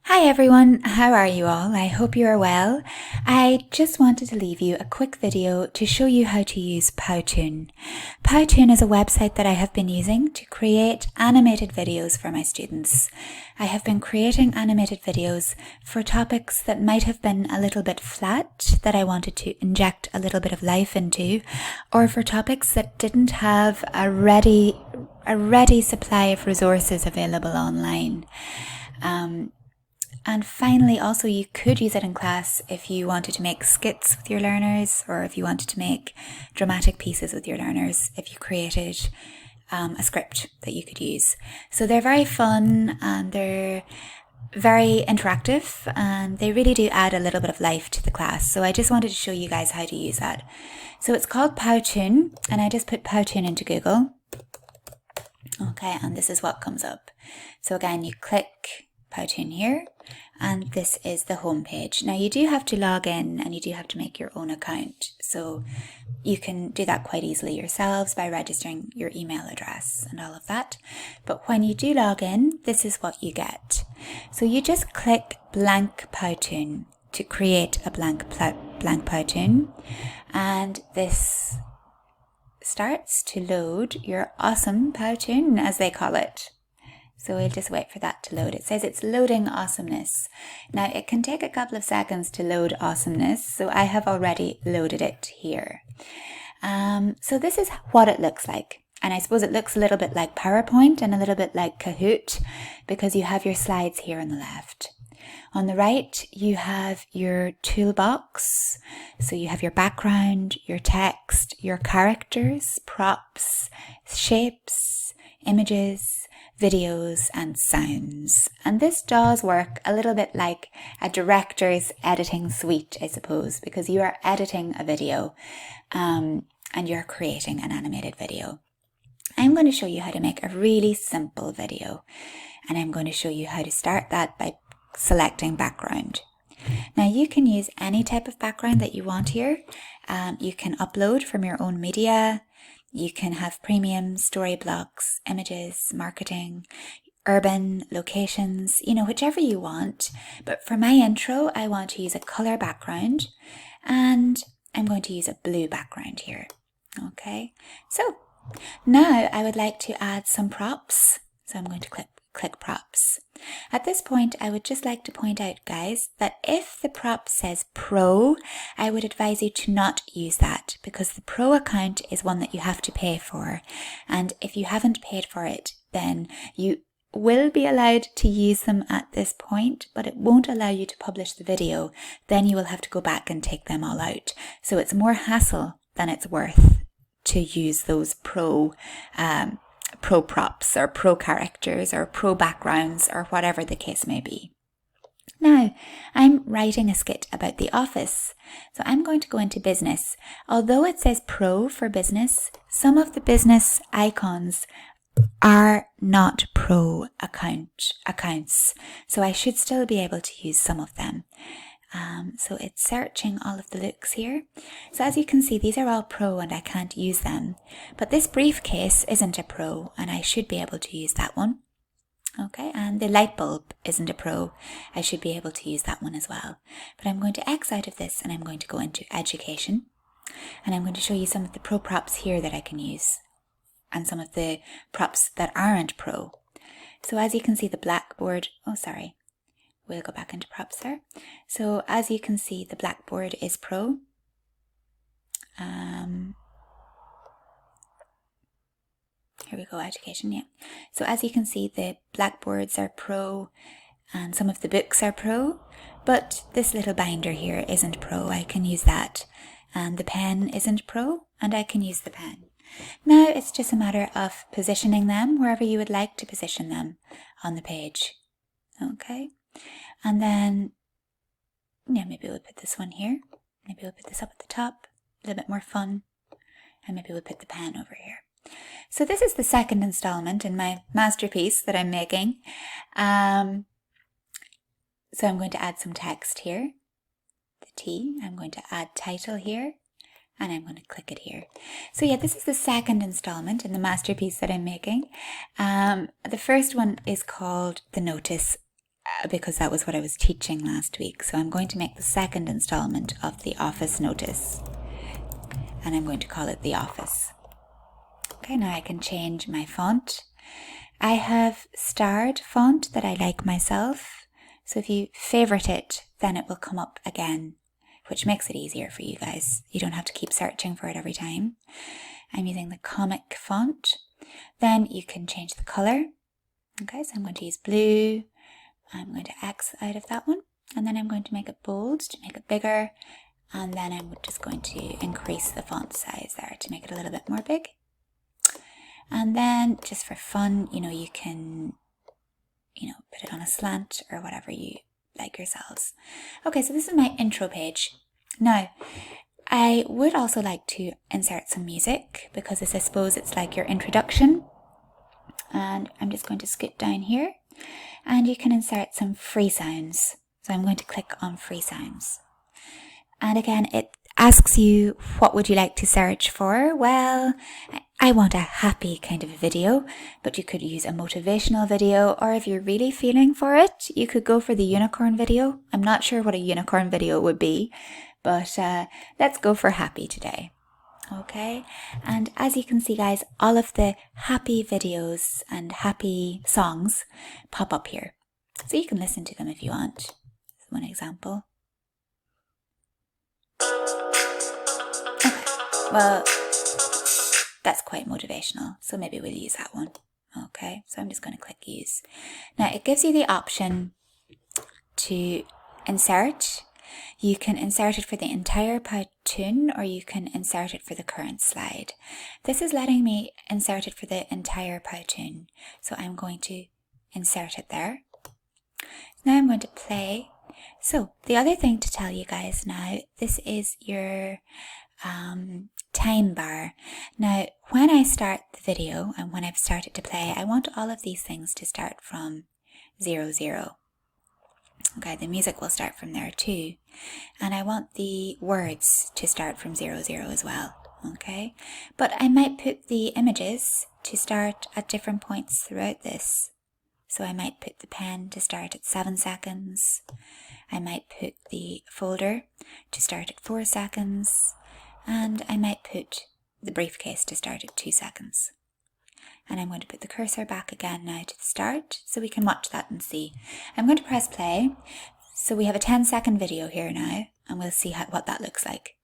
Hi everyone, how are you all? I hope you are well. I just wanted to leave you a quick video to show you how to use Powtoon. Powtoon is a website that I have been using to create animated videos for my students. I have been creating animated videos for topics that might have been a little bit flat, that I wanted to inject a little bit of life into, or for topics that didn't have a ready supply of resources available online. And finally, also, you could use it in class if you wanted to make skits with your learners, or if you wanted to make dramatic pieces with your learners, if you created a script that you could use. So they're very fun and they're very interactive and they really do add a little bit of life to the class. So I just wanted to show you guys how to use that. So it's called Powtoon, and I just put Powtoon into Google. Okay, and this is what comes up. So again, you click Powtoon here, and this is the home page. Now you do have to log in and you do have to make your own account, so you can do that quite easily yourselves by registering your email address and all of that. But when you do log in, this is what you get. So you just click blank Powtoon to create a blank Powtoon, and this starts to load your awesome Powtoon, as they call it. So we'll just wait for that to load. It says it's loading awesomeness. Now it can take a couple of seconds to load awesomeness, so I have already loaded it here. So this is what it looks like. And I suppose it looks a little bit like PowerPoint and a little bit like Kahoot, because you have your slides here on the left. On the right, you have your toolbox. So you have your background, your text, your characters, props, shapes, images, videos and sounds. And this does work a little bit like a director's editing suite, I suppose, because you are editing a video and you're creating an animated video. I'm going to show you how to make a really simple video, and I'm going to show you how to start that by selecting background. Now you can use any type of background that you want here. You can upload from your own media. You can have premium, story blocks, images, marketing, urban, locations, whichever you want. But for my intro, I want to use a color background, and I'm going to use a blue background here. Okay, so now I would like to add some props. So I'm going to click props. At this point, I would just like to point out, guys, that if the prop says pro, I would advise you to not use that, because the pro account is one that you have to pay for. And if you haven't paid for it, then you will be allowed to use them at this point, but it won't allow you to publish the video. Then you will have to go back and take them all out. So it's more hassle than it's worth to use those pro props or pro characters or pro backgrounds or whatever the case may be. Now, I'm writing a skit about the office, so I'm going to go into business. Although it says pro for business, some of the business icons are not pro accounts, so I should still be able to use some of them. So it's searching all of the looks here. So as you can see, these are all pro and I can't use them. But this briefcase isn't a pro and I should be able to use that one. Okay, and the light bulb isn't a pro. I should be able to use that one as well. But I'm going to X out of this and I'm going to go into education. And I'm going to show you some of the pro props here that I can use, and some of the props that aren't pro. So as you can see, the blackboard, we'll go back into props there. So as you can see, the blackboard is pro. Here we go, education, yeah. So as you can see, the blackboards are pro and some of the books are pro, but this little binder here isn't pro. I can use that. And the pen isn't pro, and I can use the pen. Now it's just a matter of positioning them wherever you would like to position them on the page. Okay. And then, maybe we'll put this one here. Maybe we'll put this up at the top, a little bit more fun. And maybe we'll put the pen over here. So this is the second installment in my masterpiece that I'm making. So I'm going to add some text here. The T. I'm going to add title here. And I'm going to click it here. So yeah, this is the second installment in the masterpiece that I'm making. The first one is called the notice because that was what I was teaching last week. So I'm going to make the second installment of the Office notice, and I'm going to call it The Office. Okay, now I can change my font. I have starred font that I like myself. So if you favorite it, then it will come up again, which makes it easier for you guys. You don't have to keep searching for it every time. I'm using the comic font. Then you can change the color. Okay, so I'm going to use blue. I'm going to X out of that one. And then I'm going to make it bold to make it bigger. And then I'm just going to increase the font size there to make it a little bit more big. And then just for fun, you can, put it on a slant or whatever you like yourselves. Okay, so this is my intro page. Now, I would also like to insert some music because I suppose it's like your introduction. And I'm just going to scoot down here and you can insert some free sounds. So I'm going to click on free sounds. And again, it asks you, what would you like to search for? Well, I want a happy kind of video, but you could use a motivational video, or if you're really feeling for it, you could go for the unicorn video. I'm not sure what a unicorn video would be, but let's go for happy today. Okay, and as you can see, guys, all of the happy videos and happy songs pop up here. So you can listen to them if you want. Here's one example. Okay, well, that's quite motivational, so maybe we'll use that one. Okay, so I'm just going to click use. Now it gives you the option to insert. You can insert it for the entire Powtoon or you can insert it for the current slide. This is letting me insert it for the entire Powtoon, so I'm going to insert it there. Now I'm going to play. So the other thing to tell you guys now, this is your time bar. Now when I start the video and when I've started to play, I want all of these things to start from 0, 0. Okay, the music will start from there too. And I want the words to start from 0, 0 as well. Okay, but I might put the images to start at different points throughout this. So I might put the pen to start at 7 seconds. I might put the folder to start at 4 seconds. And I might put the briefcase to start at 2 seconds. And I'm going to put the cursor back again now to the start so we can watch that and see. I'm going to press play. So we have a 10-second video here now and we'll see what that looks like.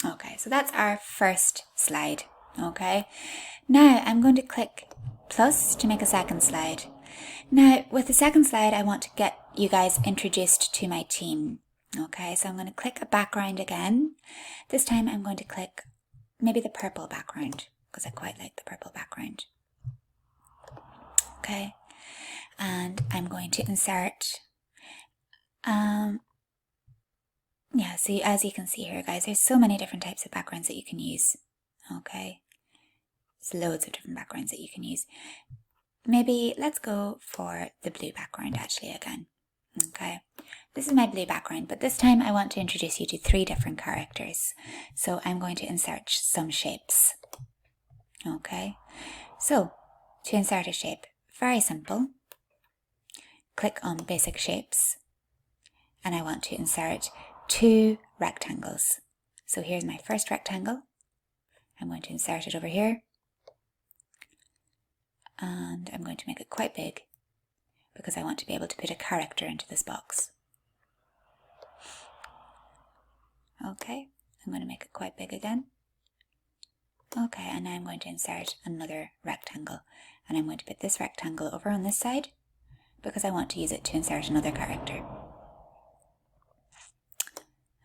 Okay, so that's our first slide. Okay, now I'm going to click plus to make a second slide. Now, with the second slide, I want to get you guys introduced to my team. Okay, so I'm going to click a background again. This time I'm going to click maybe the purple background because I quite like the purple background. Okay, and I'm going to insert, yeah, see, as you can see here, guys, there's so many different types of backgrounds that you can use. Okay, there's loads of different backgrounds that you can use. Maybe let's go for the blue background actually again. Okay, this is my blue background, but this time I want to introduce you to 3 different characters. So I'm going to insert some shapes. Okay, so to insert a shape, very simple. Click on basic shapes and I want to insert 2 rectangles. So here's my first rectangle. I'm going to insert it over here. And I'm going to make it quite big because I want to be able to put a character into this box. Okay, I'm going to make it quite big again. Okay, and now I'm going to insert another rectangle. And I'm going to put this rectangle over on this side because I want to use it to insert another character.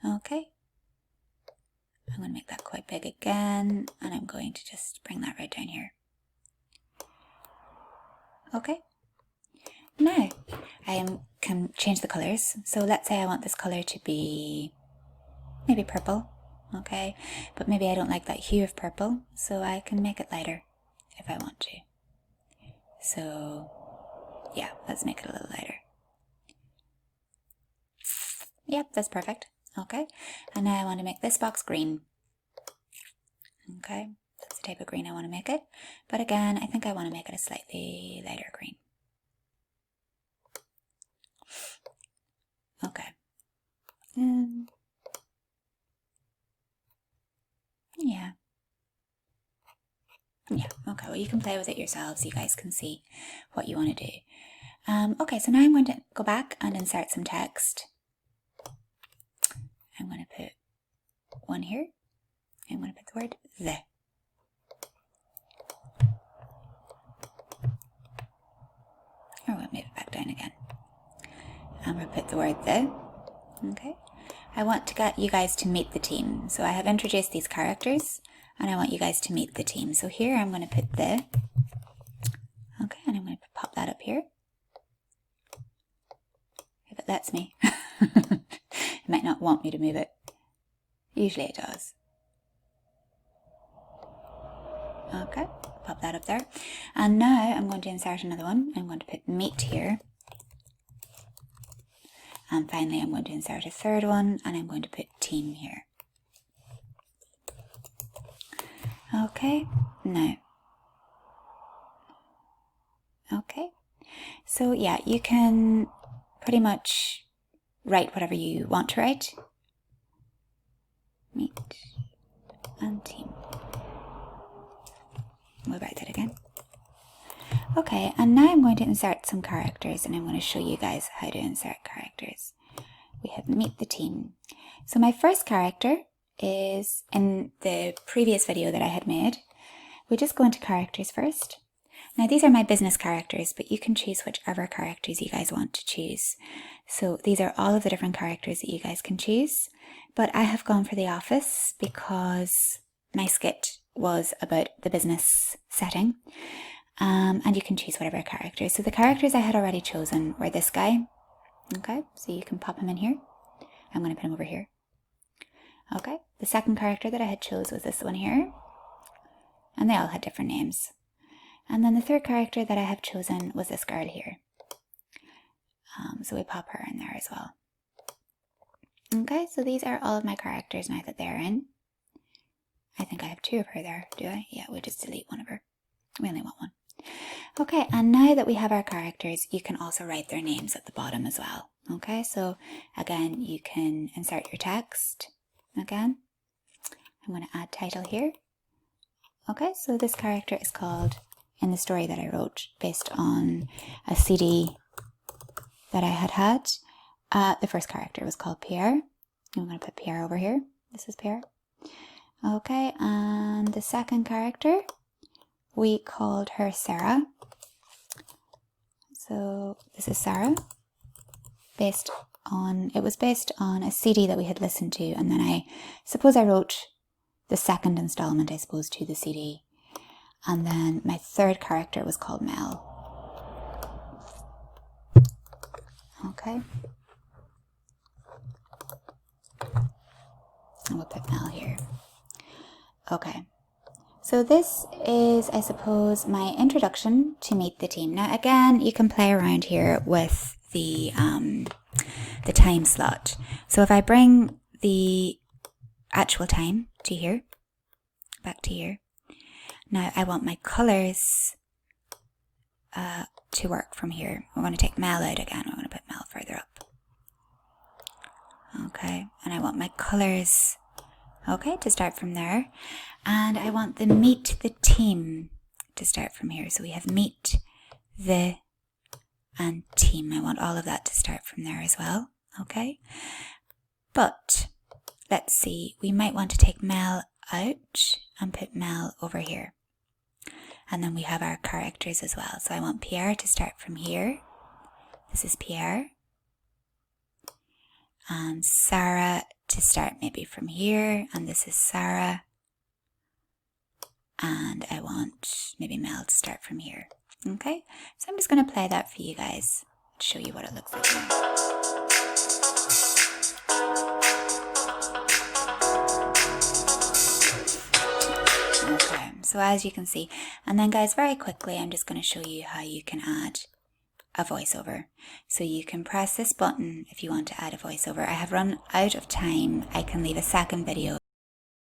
Okay, I'm going to make that quite big again and I'm going to just bring that right down here. Okay, now I can change the colours. So let's say I want this colour to be maybe purple, okay, but maybe I don't like that hue of purple, so I can make it lighter if I want to. So yeah, let's make it a little lighter. Yep, that's perfect. Okay, and now I want to make this box green. Okay, that's the type of green I want to make it. But again, I think I want to make it a slightly lighter green. Okay. Yeah. Yeah, okay, well you can play with it yourselves. You guys can see what you want to do. Okay, so now I'm going to go back and insert some text. I'm going to put one here. I'm going to put the word the. Or we'll move it back down again. And we'll put the word the. Okay. I want to get you guys to meet the team. So I have introduced these characters and I want you guys to meet the team. So here I'm going to put the. Okay, and I'm going to pop that up here. If it lets me. It might not want me to move it. Usually it does. Okay, pop that up there. And now I'm going to insert another one. I'm going to put meet here. And finally I'm going to insert a third one and I'm going to put team here. Okay, now. Okay, so yeah, you can pretty much write whatever you want to write. Meet and team. We'll write that again. Okay, and now I'm going to insert some characters and I'm going to show you guys how to insert characters. We have meet the team. So my first character is in the previous video that I had made. We just go into characters first. Now these are my business characters, but you can choose whichever characters you guys want to choose. So these are all of the different characters that you guys can choose. But I have gone for the office because my skit was about the business setting. And you can choose whatever characters. So the characters I had already chosen were this guy. Okay, so you can pop him in here. I'm going to put him over here. Okay, the second character that I had chose was this one here. And they all had different names. And then the third character that I have chosen was this girl here. So we pop her in there as well. Okay, so these are all of my characters now that they're in. I think I have two of her there, do I? Yeah, we'll just delete one of her. We only want one. Okay, and now that we have our characters, you can also write their names at the bottom as well. Okay, so again, you can insert your text. Again, I'm going to add title here. Okay, so this character is called, in the story that I wrote, based on a CD that I had. The first character was called Pierre. I'm going to put Pierre over here. This is Pierre. Okay, and the second character, we called her Sarah. So this is Sarah. It was based on a CD that we had listened to, and then I suppose I wrote the second installment, to the CD. And then my third character was called Mel. Okay. And we'll put Mel here. Okay. So this is, I suppose, my introduction to Meet the Team. Now again, you can play around here with the time slot. So if I bring the actual time to here, back to here, now I want my colours to work from here. We're going to take Mel out again. We're going to put Mel further up. Okay, and I want my colours, okay, to start from there. And I want the Meet the Team to start from here. So we have Meet the and Team. I want all of that to start from there as well. Okay. But let's see, we might want to take Mel out and put Mel over here. And then we have our characters as well. So I want Pierre to start from here. This is Pierre. And Sarah to start maybe from here. And this is Sarah. And I want maybe Mel to start from here. Okay, so I'm just going to play that for you guys to show you what it looks like now. Okay, so as you can see, and then guys, very quickly I'm just going to show you how you can add a voiceover. So you can press this button if you want to add a voiceover. I have run out of time. I can leave a second video